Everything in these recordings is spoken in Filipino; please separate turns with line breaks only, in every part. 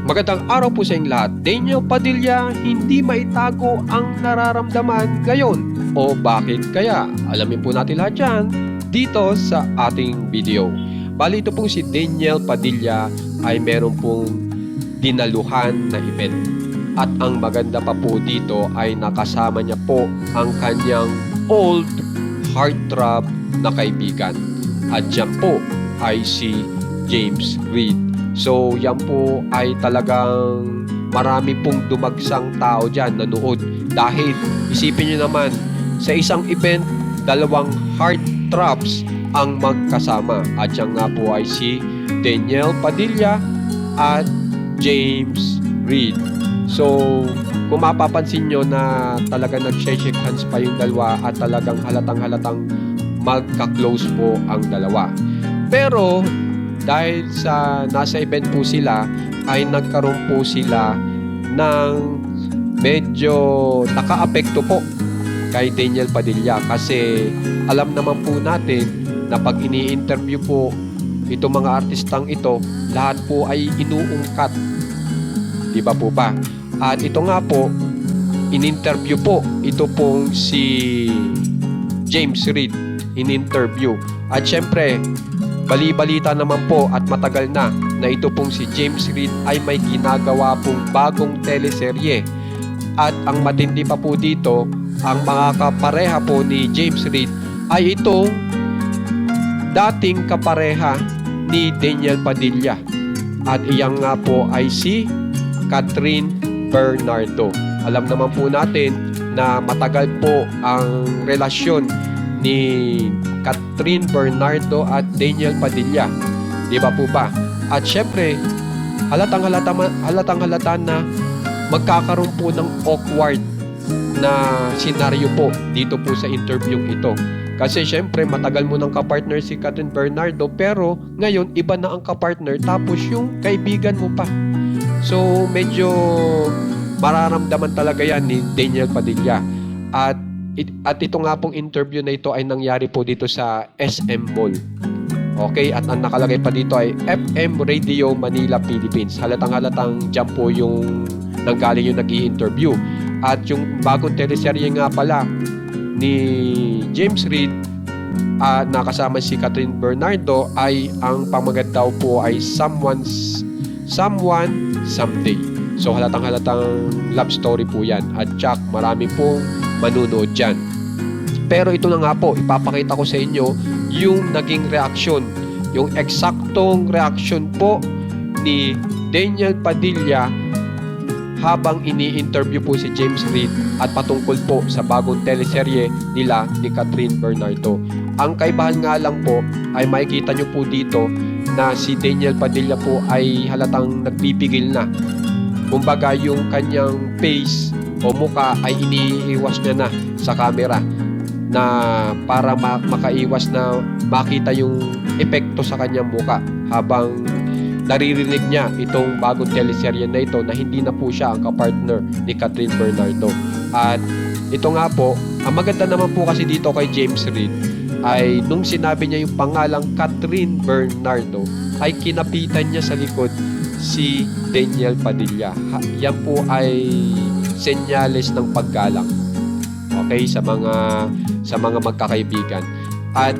Magandang araw po sa inyong lahat. Daniel Padilla, hindi maitago ang nararamdaman ngayon. O bakit kaya? Alamin po natin lahat yan dito sa ating video. Bali ito pong si Daniel Padilla ay meron pong dinaluhan na event. At ang maganda pa po dito ay nakasama niya po ang kanyang old heartthrob na kaibigan. At yan po ay si James Reid. So yan po ay talagang marami pong dumagsang tao dyan nanood. Dahil isipin nyo naman, sa isang event, dalawang heartthrobs ang magkasama. At yan nga po ay si Daniel Padilla at James Reid. So kung mapapansin nyo na talagang nag-shake hands pa yung dalawa at talagang halatang magka-close po ang dalawa. Pero dahil sa nasa event po sila ay nagkaroon po sila ng medyo nakaapekto po kay Daniel Padilla kasi alam naman po natin na pag ini-interview po itong mga artistang ito, lahat po ay inuungkat. Di ba po ba? At ito nga po, in-interview po ito pong si James Reid in-interview. At syempre, bali-balita naman po at matagal na ito pong si James Reid ay may ginagawa pong bagong teleserye. At ang matindi pa po dito, ang mga kapareha po ni James Reid ay itong dating kapareha ni Daniel Padilla. At iyan nga po ay si Catherine Bernardo. Alam naman po natin na matagal po ang relasyon ni Catherine Bernardo at Daniel Padilla. Di ba po ba? At syempre, halatang-halata na magkakaroon po ng awkward na senaryo po dito po sa interview ito. Kasi syempre, matagal mo nang kapartner si Catherine Bernardo pero ngayon iba na ang kapartner tapos yung kaibigan mo pa. So, medyo mararamdaman talaga yan ni Daniel Padilla. At ito nga pong interview na ito ay nangyari po dito sa SM Mall. Okay, at ang nakalagay pa dito ay FM Radio Manila, Philippines. Halatang dyan po yung nanggaling yung nag-i-interview. At yung bagong teleserye nga pala ni James Reid nakasama si Catherine Bernardo ay ang pamagat daw po ay Someone Someday. So halatang love story po yan. At tsak, marami pong manunood dyan. Pero ito na nga po, ipapakita ko sa inyo yung naging reaksyon. Yung eksaktong reaksyon po ni Daniel Padilla habang ini-interview po si James Reid at patungkol po sa bagong teleserye nila ni Catherine Bernardo. Ang kaibahan nga lang po ay makikita nyo po dito na si Daniel Padilla po ay halatang nagpipigil na. Kumbaga yung kanyang face o muka ay iniiwas niya na sa camera na para makaiwas na makita yung epekto sa kanyang muka habang naririnig niya itong bagong teleserye na ito na hindi na po siya ang kapartner ni Catherine Bernardo. At ito nga po, ang maganda naman po kasi dito kay James Reid ay nung sinabi niya yung pangalang Catherine Bernardo ay kinapitan niya sa likod si Daniel Padilla. Yan po ay senyales ng paggalang. Okay, sa mga magkakaibigan. At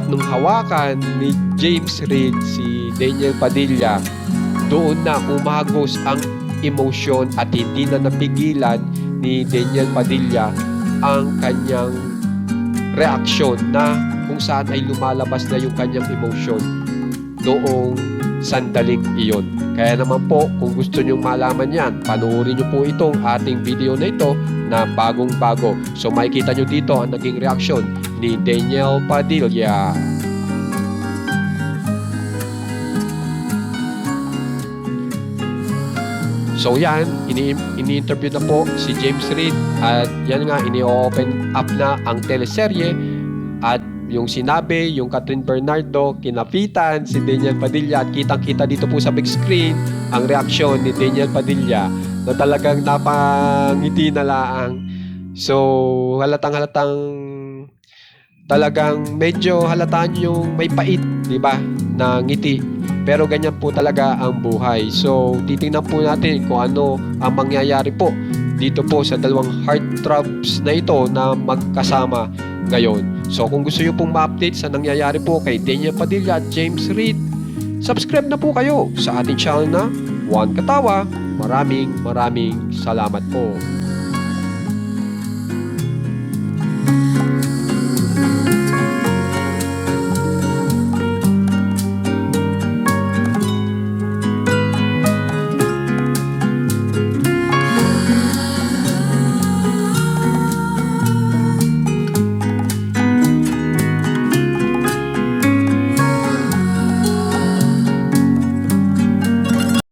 nung hawakan ni James Reid si Daniel Padilla, doon na umagos ang emosyon at hindi na napigilan ni Daniel Padilla ang kanyang reaksyon na kung saan ay lumalabas na yung kanyang emosyon noong sandaling iyon. Kaya naman po, kung gusto nyong malaman yan, panoorin nyo po itong ating video na ito na bagong-bago. So makikita nyo dito ang naging reaksyon ni Daniel Padilla. So yan, ini-interview na po si James Reid at yan nga, ini-open up na ang teleserye at yung sinabi, yung Catherine Bernardo, kinapitan si Daniel Padilla at kitang-kita dito po sa big screen ang reaksyon ni Daniel Padilla na talagang napangiti na laang. So, halatang talagang medyo halataan yung may pait, di ba? na ngiti. Pero ganyan po talaga ang buhay. So titingnan po natin kung ano ang mangyayari po dito po sa dalawang heartthrobs na ito na magkasama ngayon. So kung gusto nyo pong ma-update sa nangyayari po kay Daniel Padilla at James Reid, subscribe na po kayo sa ating channel na Juan Katawa. Maraming salamat po.